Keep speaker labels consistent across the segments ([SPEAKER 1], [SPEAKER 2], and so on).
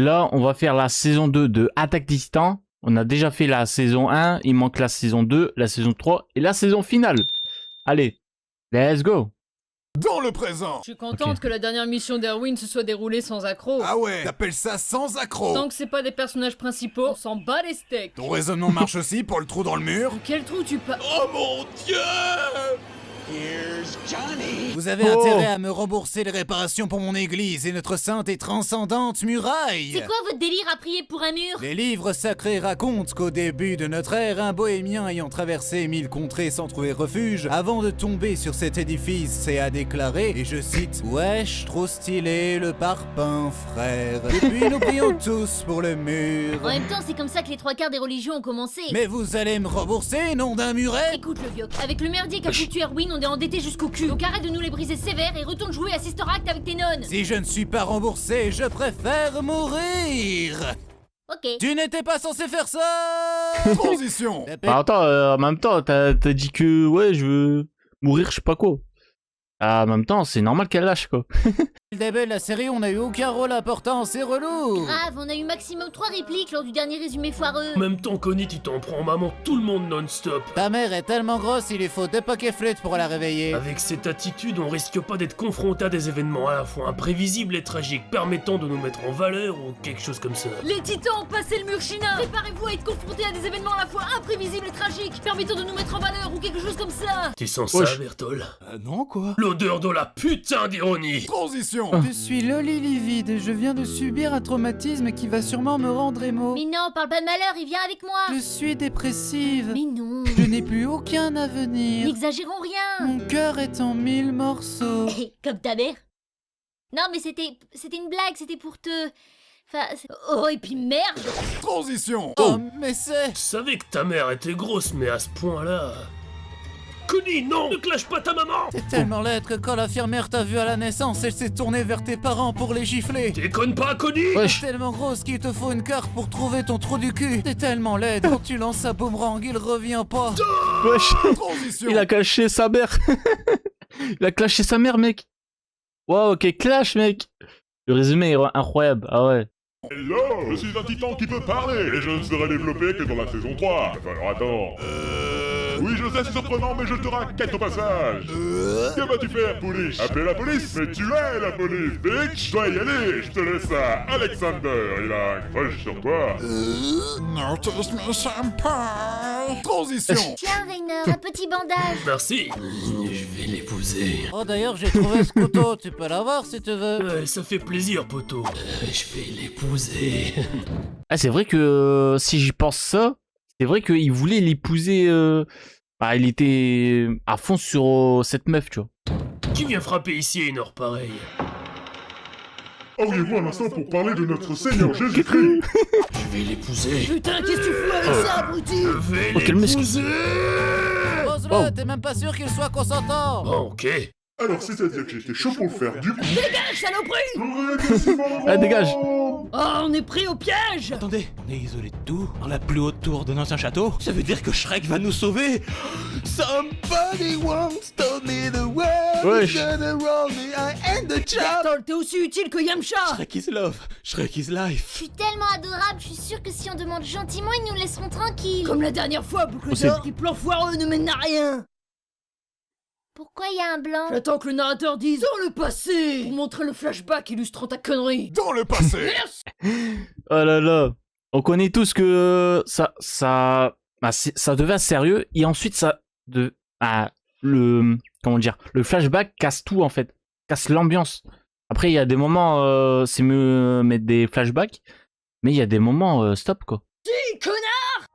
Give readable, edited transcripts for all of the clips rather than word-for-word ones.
[SPEAKER 1] Là, on va faire la saison 2 de Attaque des Titans. On a déjà fait la saison 1. Il manque la saison 2, la saison 3 et la saison finale. Allez, let's go.
[SPEAKER 2] Dans le présent.
[SPEAKER 3] Je suis contente que la dernière mission d'Erwin se soit déroulée sans accroc.
[SPEAKER 2] Ah ouais, t'appelles ça sans accroc.
[SPEAKER 3] Tant que c'est pas des personnages principaux, on s'en bat les steaks.
[SPEAKER 2] Ton raisonnement marche aussi pour le trou dans le mur.
[SPEAKER 3] Quel trou tu pas...
[SPEAKER 2] Oh mon Dieu! Vous avez
[SPEAKER 1] Oh.
[SPEAKER 2] intérêt à me rembourser les réparations pour mon église et notre sainte et transcendante muraille.
[SPEAKER 4] C'est quoi votre délire à prier pour un mur?
[SPEAKER 2] Les livres sacrés racontent qu'au début de notre ère, un bohémien ayant traversé 1000 contrées sans trouver refuge, avant de tomber sur cet édifice, s'est à déclarer, et je cite, « Wesh, trop stylé le parpaing, frère. » Depuis, nous prions tous pour le mur.
[SPEAKER 4] En même temps, c'est comme ça que les 3/4 des religions ont commencé.
[SPEAKER 2] Mais vous allez me rembourser, nom d'un muret?
[SPEAKER 4] Écoute le vieux, avec le merdier qu'a foutu Erwin, on est endetté jusqu'au cul. Donc arrête de nous les briser sévère et retourne jouer à Sister Act avec tes nonnes.
[SPEAKER 2] Si je ne suis pas remboursé, je préfère mourir.
[SPEAKER 4] Ok.
[SPEAKER 2] Tu n'étais pas censé faire ça. Transition.
[SPEAKER 1] Bah, attends, en même temps, t'as dit que ouais, je veux mourir, je sais pas quoi. En même temps, c'est normal qu'elle lâche quoi.
[SPEAKER 2] Le début de la série, on n'a eu aucun rôle important, c'est relou.
[SPEAKER 4] Grave, on a eu maximum 3 répliques lors du dernier résumé foireux.
[SPEAKER 5] En même temps, Connie, tu t'en prends maman tout le monde non-stop.
[SPEAKER 2] Ta mère est tellement grosse, il lui faut 2 pokéflûtes pour la réveiller.
[SPEAKER 5] Avec cette attitude, on risque pas d'être confronté à des événements à la fois imprévisibles et tragiques, permettant de nous mettre en valeur ou quelque chose comme ça.
[SPEAKER 3] Les titans ont passé le mur chinois. Préparez-vous à être confrontés à des événements à la fois imprévisibles et tragiques, permettant de nous mettre en valeur ou quelque chose comme ça.
[SPEAKER 5] Tu sens
[SPEAKER 1] Wesh.
[SPEAKER 5] ça, Bertol?
[SPEAKER 2] Non, quoi?
[SPEAKER 5] L'odeur de la putain d'ironie.
[SPEAKER 2] Transition. Je suis Loli Livide et je viens de subir un traumatisme qui va sûrement me rendre émo.
[SPEAKER 4] Mais non, parle pas de malheur, il vient avec moi.
[SPEAKER 2] Je suis dépressive.
[SPEAKER 4] Mais non.
[SPEAKER 2] Je n'ai plus aucun avenir.
[SPEAKER 4] N'exagérons rien.
[SPEAKER 2] Mon cœur est en 1000 morceaux.
[SPEAKER 4] Comme ta mère. Non mais c'était une blague, c'était pour te... Enfin... Oh et puis merde.
[SPEAKER 2] Transition. Oh, mais c'est...
[SPEAKER 5] Je savais que ta mère était grosse, mais à ce point-là... Connie, non! Ne clash pas ta maman!
[SPEAKER 2] T'es tellement laide que quand l'infirmière t'a vu à la naissance, elle s'est tournée vers tes parents pour les gifler.
[SPEAKER 5] Déconne pas, Connie!
[SPEAKER 1] Wesh.
[SPEAKER 2] T'es tellement grosse qu'il te faut une carte pour trouver ton trou du cul. T'es tellement laide, quand tu lances un boomerang, il revient pas.
[SPEAKER 1] Wesh.
[SPEAKER 2] Transition.
[SPEAKER 1] Il a caché sa mère. Il a clashé sa mère, mec. Wow, ok, clash, mec. Le résumé est incroyable. Ah ouais.
[SPEAKER 6] Hello, je suis un titan qui peut parler et je ne serai développé que dans la saison 3. Alors attends. Oui, je sais, c'est surprenant, mais je te raquette au passage. Que vas-tu faire, Pouliche? Appeler la police? Mais tu es la police, bitch! Je dois y aller, je te laisse ça. Alexander, il a un crush sur toi.
[SPEAKER 2] Notice me senpai. Transition.
[SPEAKER 4] Tiens Rainer, un petit bandage.
[SPEAKER 5] Merci. Je vais l'épouser.
[SPEAKER 2] Oh d'ailleurs, j'ai trouvé ce couteau, tu peux l'avoir si tu veux.
[SPEAKER 5] Ouais, ça fait plaisir, poteau. Je vais l'épouser.
[SPEAKER 1] Ah, c'est vrai que si j'y pense ça, c'est vrai qu'il voulait l'épouser. Bah, il était à fond sur cette meuf, tu vois.
[SPEAKER 5] Qui vient frapper ici à une heure pareille?
[SPEAKER 6] Auriez-vous un instant pour parler de notre Seigneur Jésus-Christ?
[SPEAKER 5] Je vais l'épouser.
[SPEAKER 3] Putain, qu'est-ce que tu fous avec ça, abruti?
[SPEAKER 5] Je vais
[SPEAKER 1] Oh, quel muscle.
[SPEAKER 5] l'épouser.
[SPEAKER 2] Pose-le,
[SPEAKER 1] Oh.
[SPEAKER 2] t'es même pas sûr qu'il soit consentant.
[SPEAKER 5] Bon, ok.
[SPEAKER 6] Alors, c'est-à-dire que j'étais chaud pour le faire, du coup...
[SPEAKER 3] Saloperie!
[SPEAKER 1] Ah, dégage.
[SPEAKER 3] Oh, on est pris au piège!
[SPEAKER 7] Attendez, on est isolé de tout, dans la plus haute tour d'un ancien château. Ça veut dire que Shrek va nous sauver. Somebody once told me the world
[SPEAKER 1] Wesh.
[SPEAKER 7] is gonna roll me, I ain't the job.
[SPEAKER 3] Bertol, t'es aussi utile que Yamcha!
[SPEAKER 7] Shrek is love, Shrek is
[SPEAKER 4] Je
[SPEAKER 7] life.
[SPEAKER 4] suis tellement adorable, je suis sûre que si on demande gentiment, ils nous laisseront tranquilles.
[SPEAKER 3] Comme la dernière fois, boucle
[SPEAKER 1] Oh, c'est-
[SPEAKER 3] d'or, tes plans foireux ne mènent à rien!
[SPEAKER 4] Pourquoi il y a un blanc?
[SPEAKER 3] J'attends que le narrateur dise dans le passé pour montrer le flashback illustrant ta connerie.
[SPEAKER 2] Dans le passé.
[SPEAKER 3] Merci.
[SPEAKER 1] Oh là là. On connaît tous que ça devient sérieux et ensuite le flashback casse tout en fait, casse l'ambiance. Après il y a des moments c'est mieux mettre des flashbacks, mais il y a des moments stop quoi.
[SPEAKER 3] Hey, connard!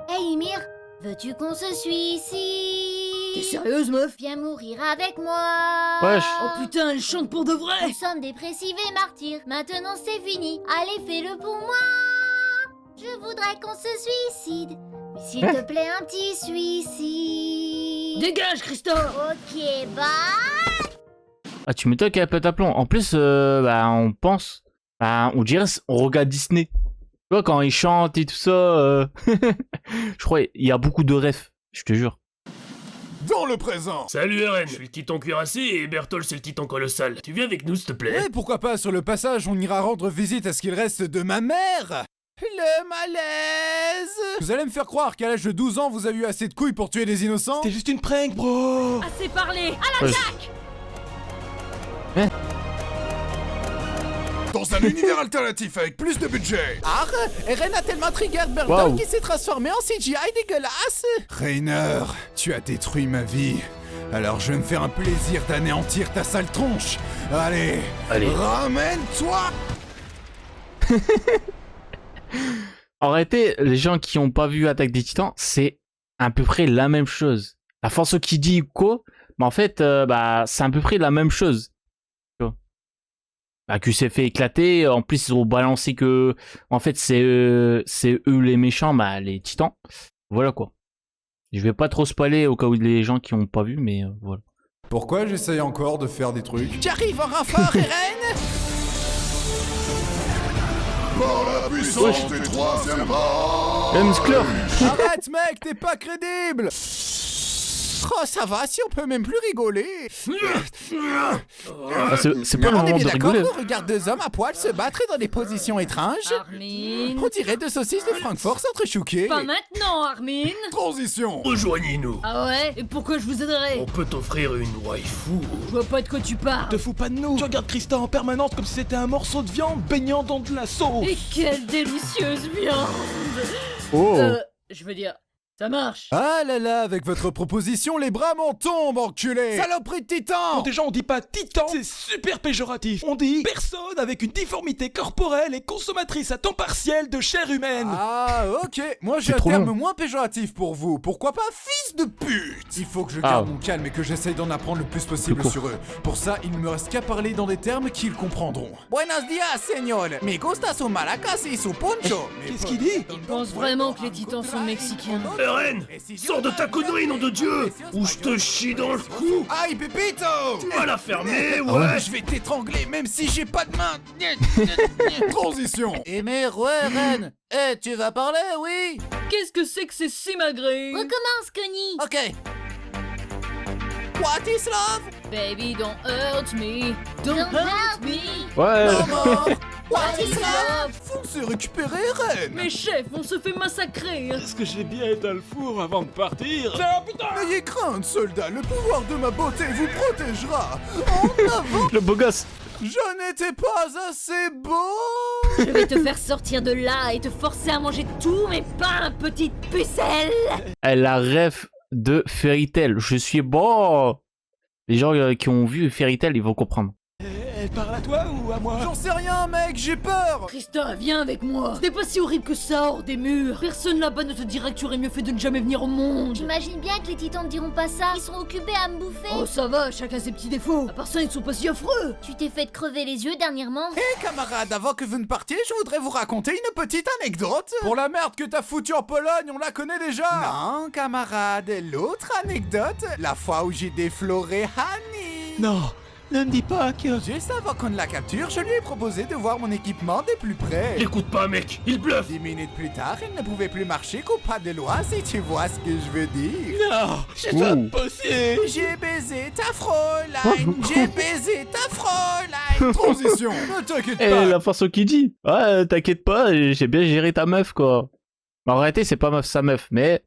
[SPEAKER 4] Hey Ymir, veux-tu qu'on se suicide?
[SPEAKER 3] T'es sérieuse, meuf?
[SPEAKER 4] Viens mourir avec moi.
[SPEAKER 1] Wesh.
[SPEAKER 3] Oh putain, elle chante pour de vrai!
[SPEAKER 4] Nous sommes dépressifs et martyrs, maintenant c'est fini, allez fais-le pour moi. Je voudrais qu'on se suicide, mais s'il te plaît un petit suicide.
[SPEAKER 3] Dégage, Christophe!
[SPEAKER 4] Ok, bah...
[SPEAKER 1] Ah tu m'étonnes qu'elle pète à plomb. En plus on pense, on dirait on regarde Disney. Tu vois quand ils chantent et tout ça. Je crois il y a beaucoup de refs, je te jure.
[SPEAKER 2] dans le présent.
[SPEAKER 5] Salut Eren, je suis le titan cuirassé et Berthold c'est le titan colossal. Tu viens avec nous s'il te plaît?
[SPEAKER 2] Et pourquoi pas, sur le passage, on ira rendre visite à ce qu'il reste de ma mère. Le malaise. Vous allez me faire croire qu'à l'âge de 12 ans, vous avez eu assez de couilles pour tuer des innocents?
[SPEAKER 7] C'était juste une prank, bro.
[SPEAKER 3] Assez parlé. À l'attaque.
[SPEAKER 2] Dans un univers alternatif avec plus de budget. Ah, Eren a tellement trigger Berthold
[SPEAKER 1] Wow.
[SPEAKER 2] qu'il s'est transformé en CGI dégueulasse. Rainer, tu as détruit ma vie. Alors je vais me faire un plaisir d'anéantir ta sale tronche. Allez. Ramène-toi.
[SPEAKER 1] En réalité, les gens qui ont pas vu Attaque des Titans, c'est à peu près la même chose. La force qui dit quoi, mais en fait, c'est à peu près la même chose. Tu vois. Bah, qui s'est fait éclater. En plus, ils ont balancé que, en fait, c'est eux les méchants, les Titans. Voilà quoi. Je vais pas trop spoiler au cas où les gens qui ont pas vu, mais voilà.
[SPEAKER 2] Pourquoi j'essaye encore de faire des trucs? J'arrive en renfort, Eren.
[SPEAKER 6] Par la puissance des troisième rang.
[SPEAKER 1] Muscleur.
[SPEAKER 2] Arrête, mec, t'es pas crédible. Oh, ça va, si on peut même plus rigoler.
[SPEAKER 1] Ah, c'est pas le
[SPEAKER 2] On est
[SPEAKER 1] moment
[SPEAKER 2] bien
[SPEAKER 1] de
[SPEAKER 2] d'accord
[SPEAKER 1] rigoler.
[SPEAKER 2] qu'on regarde deux hommes à poil se battre dans des positions étranges.
[SPEAKER 3] Armin.
[SPEAKER 2] On dirait deux saucisses de Francfort s'entrechoquer.
[SPEAKER 3] Pas maintenant, Armin.
[SPEAKER 2] Transition.
[SPEAKER 5] Rejoignez-nous.
[SPEAKER 3] Ah ouais? Et pourquoi je vous aiderais?
[SPEAKER 5] On peut t'offrir une waifu.
[SPEAKER 3] Je vois pas de quoi tu parles.
[SPEAKER 7] Te fous pas de nous. Tu regardes Krista en permanence comme si c'était un morceau de viande baignant dans de la sauce.
[SPEAKER 3] Et quelle délicieuse viande.
[SPEAKER 1] Oh.
[SPEAKER 3] Je veux dire, ça marche.
[SPEAKER 2] Ah là là, avec votre proposition, les bras m'en tombent, enculé. Saloperie de titan.
[SPEAKER 7] Bon, déjà, on dit pas titan, c'est super péjoratif. On dit personne avec une difformité corporelle et consommatrice à temps partiel de chair humaine.
[SPEAKER 2] Ah, ok. Moi, j'ai
[SPEAKER 1] C'est
[SPEAKER 2] un
[SPEAKER 1] trop
[SPEAKER 2] terme
[SPEAKER 1] long.
[SPEAKER 2] moins péjoratif pour vous. Pourquoi pas fils de pute? Il faut que je
[SPEAKER 1] Ah.
[SPEAKER 2] garde mon calme et que j'essaye d'en apprendre le plus possible
[SPEAKER 1] court.
[SPEAKER 2] sur eux. Pour ça, il ne me reste qu'à parler dans des termes qu'ils comprendront. Buenos dias, señor. Me gusta su maracas y su poncho.
[SPEAKER 7] Qu'est-ce qu'il dit?
[SPEAKER 3] Il pense vraiment que les titans sont mexicains.
[SPEAKER 5] Eren, sors de ta connerie, nom de Dieu, ou je te chie dans le cou.
[SPEAKER 2] Aïe, Pépito.
[SPEAKER 5] Tu vas la fermer,
[SPEAKER 1] Ah
[SPEAKER 5] ouais.
[SPEAKER 2] Je vais t'étrangler même si j'ai pas de main. Transition. Eh mais ouais, Ren. Eh, tu vas parler, oui?
[SPEAKER 3] Qu'est-ce que c'est que ces simagrées?
[SPEAKER 4] Recommence, Connie.
[SPEAKER 2] Ok. What is love?
[SPEAKER 3] Baby, don't hurt me. Don't
[SPEAKER 4] Don't
[SPEAKER 3] hurt
[SPEAKER 4] hurt
[SPEAKER 3] me.
[SPEAKER 1] Ouais.
[SPEAKER 2] Maman. What is
[SPEAKER 4] is
[SPEAKER 2] love? Foncez récupérer, Ren.
[SPEAKER 3] Mes chefs, on se fait massacrer.
[SPEAKER 7] Est-ce que j'ai bien éteint le four avant de partir?
[SPEAKER 2] N'ayez crainte, soldat, le pouvoir de ma beauté vous protégera. En avant,
[SPEAKER 1] Le beau gosse.
[SPEAKER 2] je n'étais pas assez beau.
[SPEAKER 3] Je vais te faire sortir de là et te forcer à manger tous mes pains, petite pucelle.
[SPEAKER 1] Elle a rêve de Fairy Tail. Je suis bon. Les gens qui ont vu Fairy Tail, ils vont comprendre.
[SPEAKER 7] Elle parle à toi ou à moi?
[SPEAKER 2] J'en sais rien, mec, j'ai peur.
[SPEAKER 3] Krista, viens avec moi. Ce n'est pas si horrible que ça, hors des murs. Personne là-bas ne te dira que tu aurais mieux fait de ne jamais venir au monde.
[SPEAKER 4] J'imagine bien que les titans ne diront pas ça. Ils sont occupés à me bouffer.
[SPEAKER 3] Oh, ça va, chacun ses petits défauts. À part ça, ils ne sont pas si affreux.
[SPEAKER 4] Tu t'es fait crever les yeux dernièrement.
[SPEAKER 2] Hé, camarade, avant que vous ne partiez, je voudrais vous raconter une petite anecdote. Pour la merde que t'as foutue en Pologne, on la connaît déjà. Non, camarade, l'autre anecdote, la fois où j'ai défloré Hanni.
[SPEAKER 7] Non, ne me dis pas que...
[SPEAKER 2] Juste avant qu'on la capture, je lui ai proposé de voir mon équipement de plus près.
[SPEAKER 5] L'écoute pas, mec, il bluffe.
[SPEAKER 2] 10 minutes plus tard, il ne pouvait plus marcher qu'au pas de loi, si tu vois ce que je veux dire.
[SPEAKER 7] Non, c'est pas
[SPEAKER 1] Ouh.
[SPEAKER 7] possible.
[SPEAKER 2] J'ai baisé ta Fräulein, j'ai baisé ta Fräulein. Transition, ne t'inquiète
[SPEAKER 1] Et
[SPEAKER 2] pas.
[SPEAKER 1] la façon qu'il dit. Ouais, t'inquiète pas, j'ai bien géré ta meuf, quoi. En réalité, c'est pas meuf, sa meuf, mais...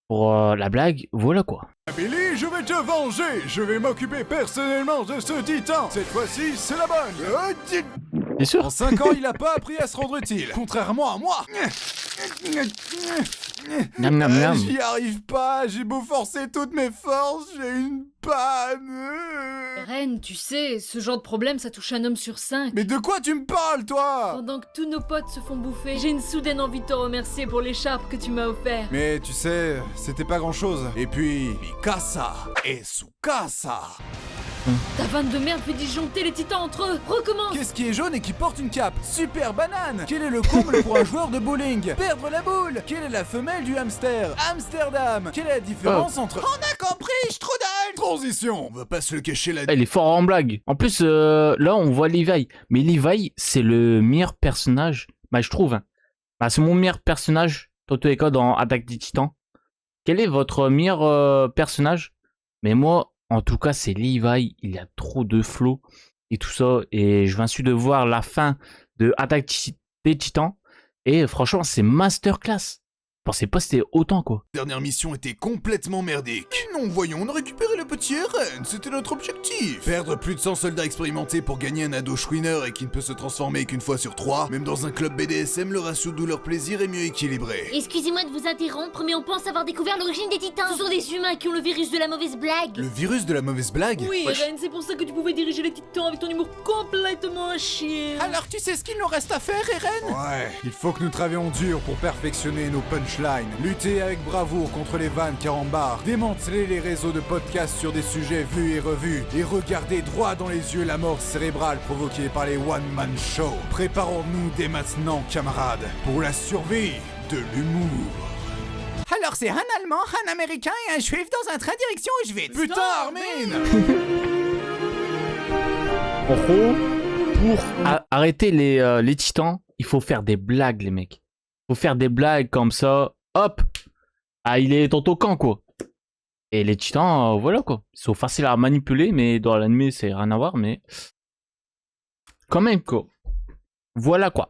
[SPEAKER 1] Pour la blague, voilà quoi.
[SPEAKER 2] Billy, je vais te venger. Je vais m'occuper personnellement de ce titan. Cette fois-ci, c'est la bonne.
[SPEAKER 1] Bien sûr.
[SPEAKER 2] En 5 ans, il a pas appris à se rendre utile. Contrairement à moi.
[SPEAKER 1] Miam, miam, miam.
[SPEAKER 2] J'y arrive pas, j'ai beau forcer toutes mes forces, j'ai une panne.
[SPEAKER 3] Ren, tu sais, ce genre de problème, ça touche un homme sur 5.
[SPEAKER 2] Mais de quoi tu me parles, toi?
[SPEAKER 3] Pendant que tous nos potes se font bouffer, j'ai une soudaine envie de te remercier pour l'écharpe que tu m'as offert.
[SPEAKER 2] Mais tu sais, c'était pas grand-chose. Et puis, Mikasa et Tsukasa.
[SPEAKER 3] Ta vanne de merde fait disjoncter les titans entre eux. Recommence.
[SPEAKER 2] Qu'est-ce qui est jaune et qui porte une cape? Super banane. Quel est le comble pour un joueur de bowling? Perdre la boule. Quelle est la femelle du hamster? Amsterdam. Quelle est la différence entre... On a compris, Strudel. Transition. On va pas se le cacher là.
[SPEAKER 1] Il est fort en blague. En plus, là, on voit Levi. Mais Levi, c'est le meilleur personnage. Bah, je trouve. Hein. Bah, c'est mon meilleur personnage, dans tous les cas, dans Attaque des Titans. Quel est votre meilleur personnage? Mais moi, en tout cas, c'est Levi. Il a trop de flow et tout ça. Et je viens de voir la fin de des Titans. Et franchement, c'est masterclass. Je pensais pas que c'était autant, quoi.
[SPEAKER 2] La dernière mission était complètement merdique. Non, voyons, on a récupéré le petit RN, c'était notre objectif. Perdre plus de 100 soldats expérimentés pour gagner un ado chouineur et qui ne peut se transformer qu'une fois sur 3. Même dans un club BDSM, le ratio douleur-plaisir est mieux équilibré.
[SPEAKER 4] Excusez-moi de vous interrompre, mais on pense avoir découvert l'origine des titans. Ce sont des humains qui ont le virus de la mauvaise blague.
[SPEAKER 2] Le virus de la mauvaise blague?
[SPEAKER 3] Oui,
[SPEAKER 2] Wesh.
[SPEAKER 3] Ren, c'est pour ça que tu pouvais diriger les titans avec ton humour complètement à chier.
[SPEAKER 2] Alors tu sais ce qu'il nous reste à faire, Eren? Ouais, il faut que nous travaillions dur pour perfectionner nos punchlines, lutter avec bravoure contre les vannes carambars, démanteler les réseaux de podcasts sur des sujets vus et revus, et regarder droit dans les yeux la mort cérébrale provoquée par les one-man shows. Préparons-nous dès maintenant, camarades, pour la survie de l'humour. Alors c'est un Allemand, un Américain et un Juif dans un train direction Auschwitz. Putain, Armin!
[SPEAKER 1] En gros, pour arrêter les titans, il faut faire des blagues, les mecs. Il faut faire des blagues comme ça. Hop! Ah, il est tonton camp, quoi. Et les titans, voilà, quoi. Ils sont faciles à manipuler, mais dans l'anime, c'est rien à voir, mais... Quand même, quoi. Voilà, quoi.